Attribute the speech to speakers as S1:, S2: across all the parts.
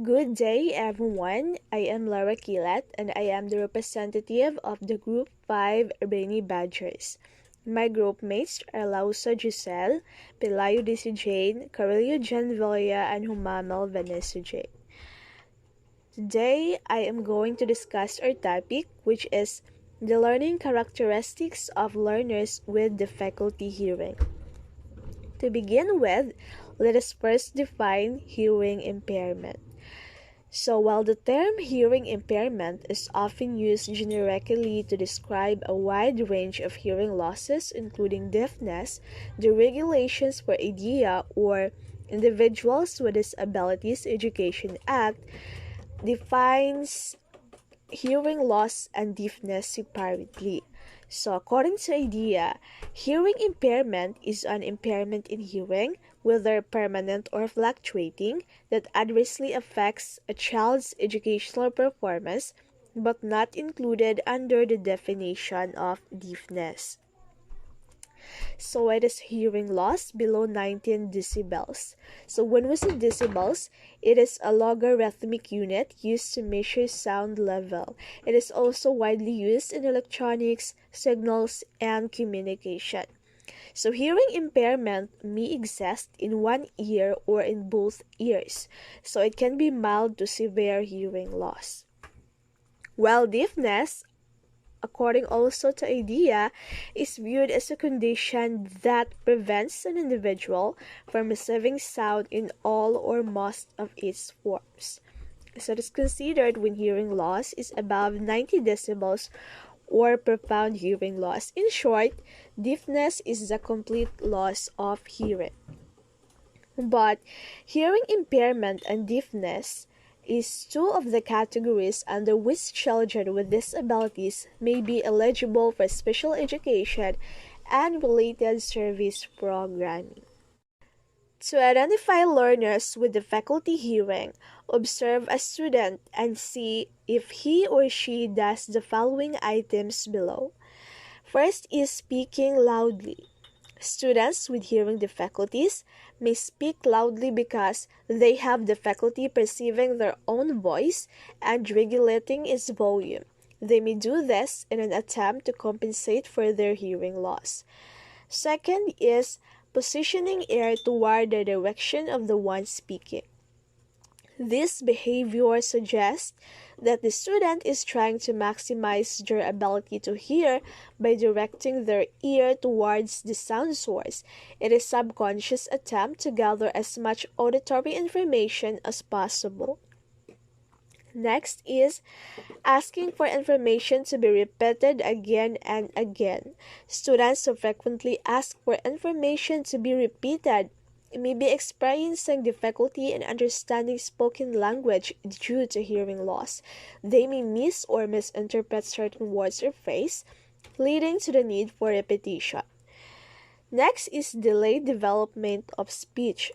S1: Good day, everyone. I am Laura Kilat, and I am the representative of the Group 5 Rainy Badgers. My group mates are Lausa Giselle, Pelayo Disi Jane, Carolio Jan Villa, and Humamel Vanessa Jane. Today, I am going to discuss our topic, which is the learning characteristics of learners with difficulty hearing. To begin with, let us first define hearing impairment. So, while the term hearing impairment is often used generically to describe a wide range of hearing losses, including deafness, the Regulations for IDEA or Individuals with Disabilities Education Act defines hearing loss and deafness separately. So, according to IDEA, hearing impairment is an impairment in hearing, whether permanent or fluctuating, that adversely affects a child's educational performance but not included under the definition of deafness. So it is hearing loss below 19 decibels. So when we say decibels, it is a logarithmic unit used to measure sound level. It is also widely used in electronics, signals, and communication. So hearing impairment may exist in one ear or in both ears. So it can be mild to severe hearing loss. While deafness, according also to IDEA, is viewed as a condition that prevents an individual from receiving sound in all or most of its forms. So it is considered when hearing loss is above 90 decibels or profound hearing loss. In short, deafness is the complete loss of hearing. But hearing impairment and deafness is two of the categories under which children with disabilities may be eligible for special education and related service programming. To identify learners with difficulty hearing, observe a student and see if he or she does the following items below. First is speaking loudly. Students with hearing difficulties may speak loudly because they have difficulty perceiving their own voice and regulating its volume. They may do this in an attempt to compensate for their hearing loss. Second is positioning ear toward the direction of the one speaking. This behavior suggests that the student is trying to maximize their ability to hear by directing their ear towards the sound source. It is a subconscious attempt to gather as much auditory information as possible. Next is asking for information to be repeated again and again. Students who frequently ask for information to be repeated may be experiencing difficulty in understanding spoken language due to hearing loss. They may miss or misinterpret certain words or phrases, leading to the need for repetition. Next is delayed development of speech.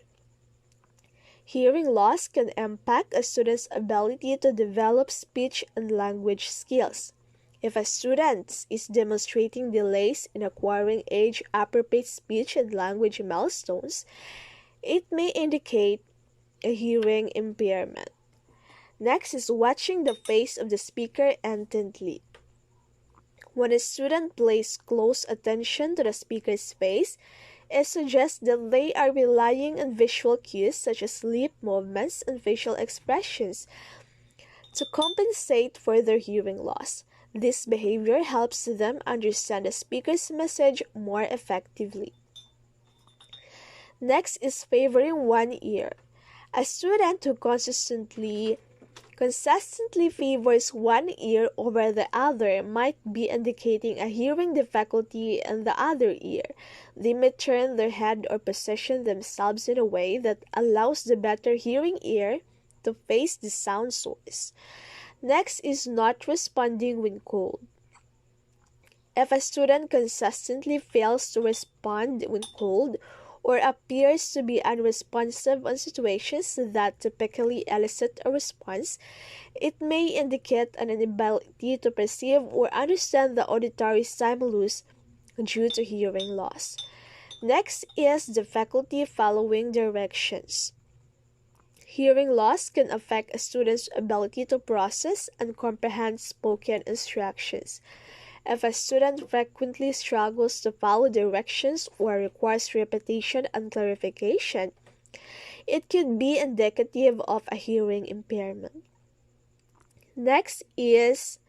S1: Hearing loss can impact a student's ability to develop speech and language skills. If a student is demonstrating delays in acquiring age-appropriate speech and language milestones, it may indicate a hearing impairment. Next is watching the face of the speaker intently. When a student pays close attention to the speaker's face, it suggests that they are relying on visual cues such as lip movements and facial expressions to compensate for their hearing loss. This behavior helps them understand the speaker's message more effectively. Next is favoring one ear. A student who consistently favors one ear over the other might be indicating a hearing difficulty in the other ear. They may turn their head or position themselves in a way that allows the better hearing ear to face the sound source. Next is not responding when called. If a student consistently fails to respond when called, or appears to be unresponsive on situations that typically elicit a response, it may indicate an inability to perceive or understand the auditory stimulus due to hearing loss. Next is difficulty following directions. Hearing loss can affect a student's ability to process and comprehend spoken instructions. If a student frequently struggles to follow directions or requires repetition and clarification, it could be indicative of a hearing impairment. Next is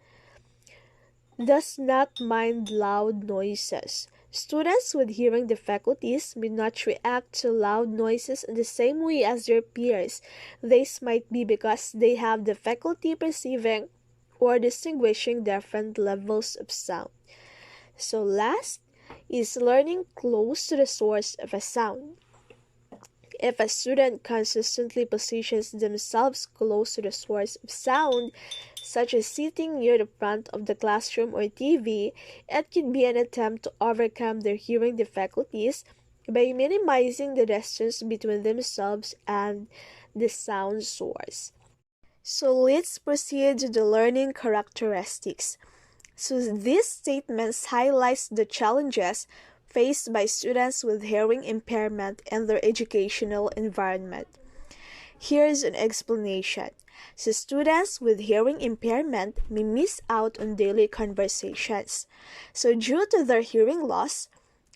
S1: does not mind loud noises. Students with hearing difficulties may not react to loud noises in the same way as their peers. This might be because they have difficulty perceiving or distinguishing different levels of sound. So last is learning close to the source of a sound. If a student consistently positions themselves close to the source of sound, such as sitting near the front of the classroom or TV, it can be an attempt to overcome their hearing difficulties by minimizing the distance between themselves and the sound source. So let's proceed to the learning characteristics. So these statements highlight the challenges faced by students with hearing impairment in their educational environment. Here's an explanation. So students with hearing impairment may miss out on daily conversations. So due to their hearing loss,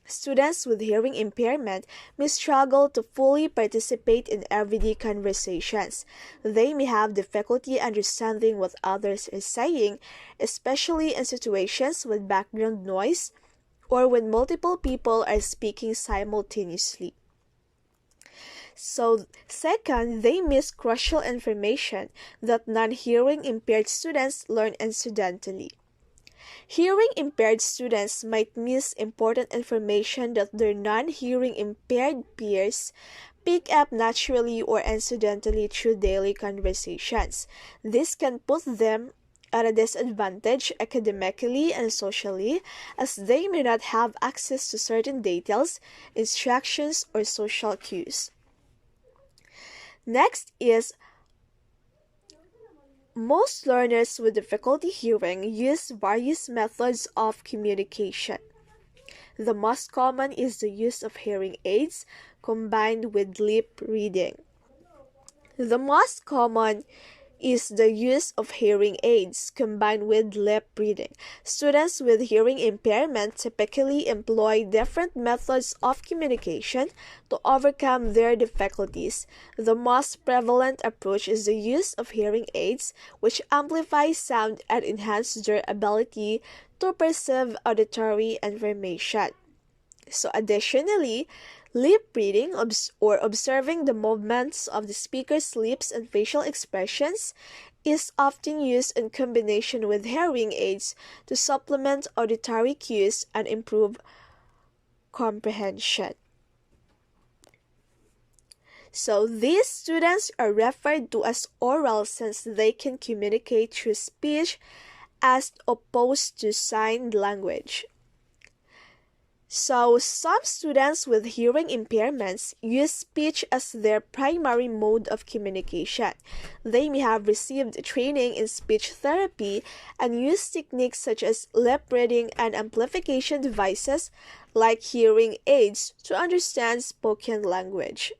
S1: students with hearing impairment may struggle to fully participate in everyday conversations. They may have difficulty understanding what others are saying, especially in situations with background noise or when multiple people are speaking simultaneously. So, second, they miss crucial information that non-hearing impaired students learn incidentally. Hearing impaired students might miss important information that their non-hearing impaired peers pick up naturally or incidentally through daily conversations. This can put them at a disadvantage academically and socially, as they may not have access to certain details, instructions, or social cues. Next is most learners with difficulty hearing use various methods of communication. The most common is the use of hearing aids combined with lip reading. The most common is the use of hearing aids combined with lip reading. Students with hearing impairment typically employ different methods of communication to overcome their difficulties. The most prevalent approach is the use of hearing aids, which amplify sound and enhance their ability to perceive auditory information. So additionally, lip reading or observing the movements of the speaker's lips and facial expressions is often used in combination with hearing aids to supplement auditory cues and improve comprehension. So these students are referred to as oral since they can communicate through speech as opposed to sign language. So, some students with hearing impairments use speech as their primary mode of communication. They may have received training in speech therapy and use techniques such as lip reading and amplification devices like hearing aids to understand spoken language.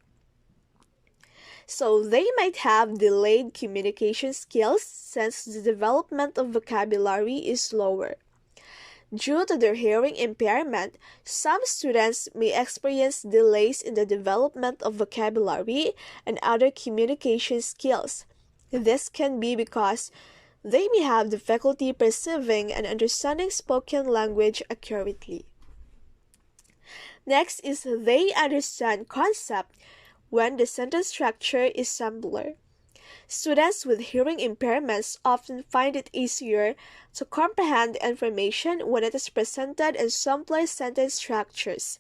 S1: So, they might have delayed communication skills since the development of vocabulary is slower. Due to their hearing impairment, some students may experience delays in the development of vocabulary and other communication skills. This can be because they may have difficulty perceiving and understanding spoken language accurately. Next is they understand concept when the sentence structure is simpler. Students with hearing impairments often find it easier to comprehend information when it is presented in simpler sentence structures.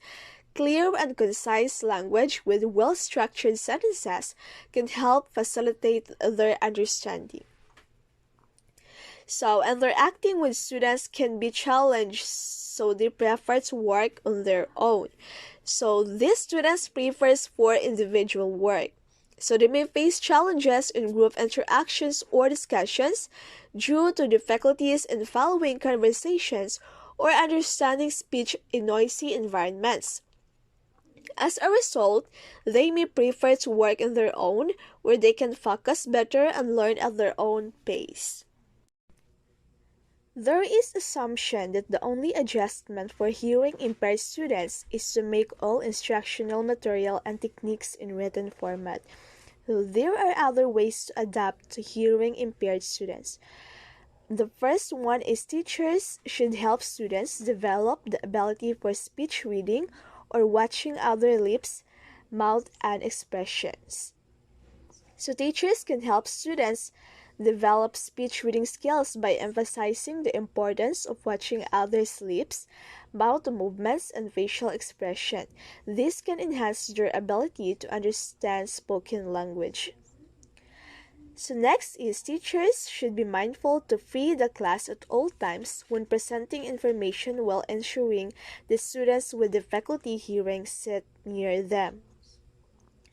S1: Clear and concise language with well-structured sentences can help facilitate their understanding. So, interacting with students can be challenged, so they prefer to work on their own. So, these students prefer for individual work. So they may face challenges in group interactions or discussions due to difficulties in following conversations or understanding speech in noisy environments. As a result, they may prefer to work on their own, where they can focus better and learn at their own pace. There is assumption that the only adjustment for hearing impaired students is to make all instructional material and techniques in written format, though there are other ways to adapt to hearing impaired students. The first one is teachers should help students develop the ability for speech reading or watching other lips, mouth, and expressions. So teachers can help students develop speech reading skills by emphasizing the importance of watching others' lips, mouth movements, and facial expression. This can enhance their ability to understand spoken language. So next is teachers should be mindful to free the class at all times when presenting information while ensuring the students with difficulty hearing sit near them.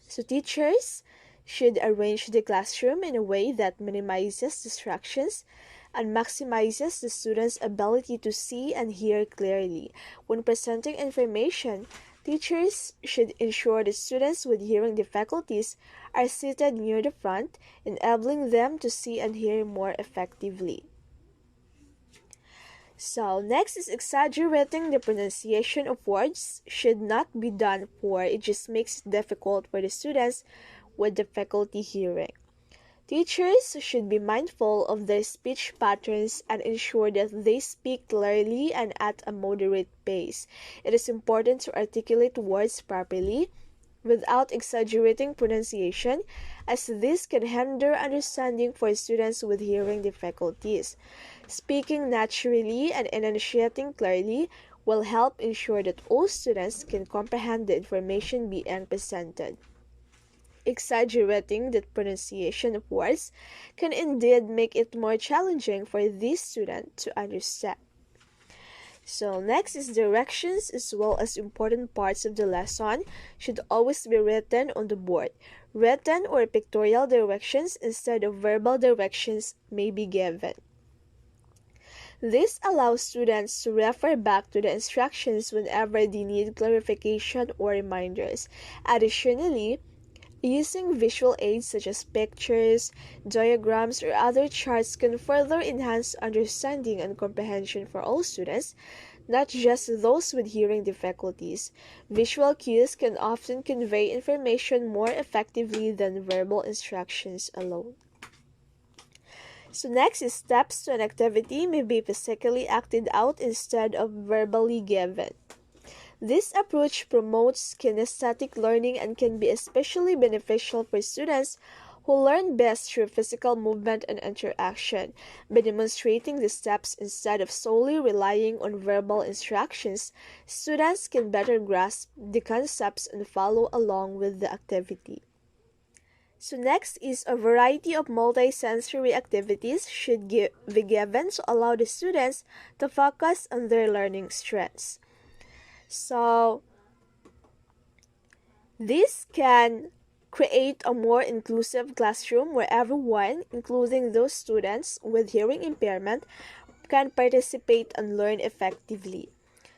S1: So teachers should arrange the classroom in a way that minimizes distractions and maximizes the students' ability to see and hear clearly. When presenting information, teachers should ensure that students with hearing difficulties are seated near the front, enabling them to see and hear more effectively. So, next is exaggerating the pronunciation of words should not be done, for it just makes it difficult for the students with difficulty hearing. Teachers should be mindful of their speech patterns and ensure that they speak clearly and at a moderate pace. It is important to articulate words properly without exaggerating pronunciation, as this can hinder understanding for students with hearing difficulties. Speaking naturally and enunciating clearly will help ensure that all students can comprehend the information being presented. Exaggerating the pronunciation of words can indeed make it more challenging for this student to understand. So next is directions, as well as important parts of the lesson should always be written on the board. Written or pictorial directions instead of verbal directions may be given. This allows students to refer back to the instructions whenever they need clarification or reminders. Additionally, using visual aids such as pictures, diagrams, or other charts can further enhance understanding and comprehension for all students, not just those with hearing difficulties. Visual cues can often convey information more effectively than verbal instructions alone. So next is steps to an activity may be physically acted out instead of verbally given. This approach promotes kinesthetic learning and can be especially beneficial for students who learn best through physical movement and interaction. By demonstrating the steps instead of solely relying on verbal instructions, students can better grasp the concepts and follow along with the activity. So next is a variety of multisensory activities should be given to allow the students to focus on their learning strengths. So, this can create a more inclusive classroom where everyone, including those students with hearing impairment, can participate and learn effectively.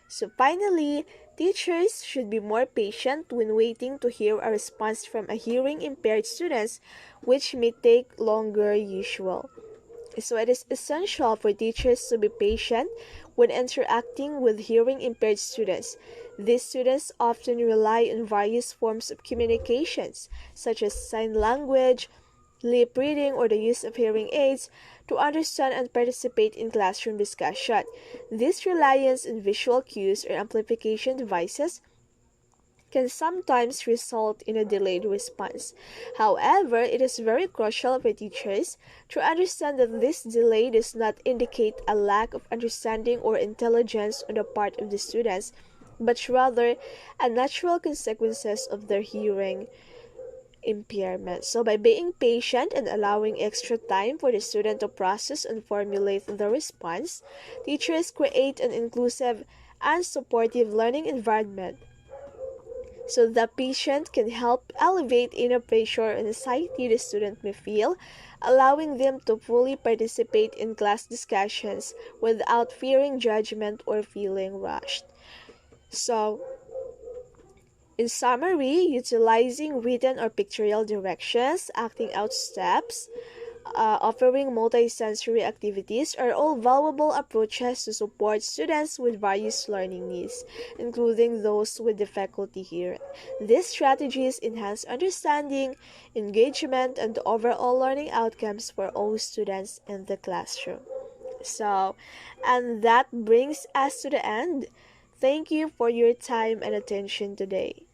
S1: So finally, teachers should be more patient when waiting to hear a response from a hearing impaired student, which may take longer usual. So it is essential for teachers to be patient when interacting with hearing impaired students. These students often rely on various forms of communications, such as sign language, lip reading, or the use of hearing aids to understand and participate in classroom discussion. This reliance on visual cues or amplification devices can sometimes result in a delayed response. However, it is very crucial for teachers to understand that this delay does not indicate a lack of understanding or intelligence on the part of the students, but rather a natural consequences of their hearing impairment. So by being patient and allowing extra time for the student to process and formulate the response, teachers create an inclusive and supportive learning environment. So the patient can help alleviate inner pressure and anxiety the student may feel, allowing them to fully participate in class discussions without fearing judgment or feeling rushed. So, In summary, utilizing written or pictorial directions, acting out steps, offering multisensory activities are all valuable approaches to support students with various learning needs, including those with difficulty hearing. These strategies enhance understanding, engagement, and overall learning outcomes for all students in the classroom. So, and that brings us to the end. Thank you for your time and attention today.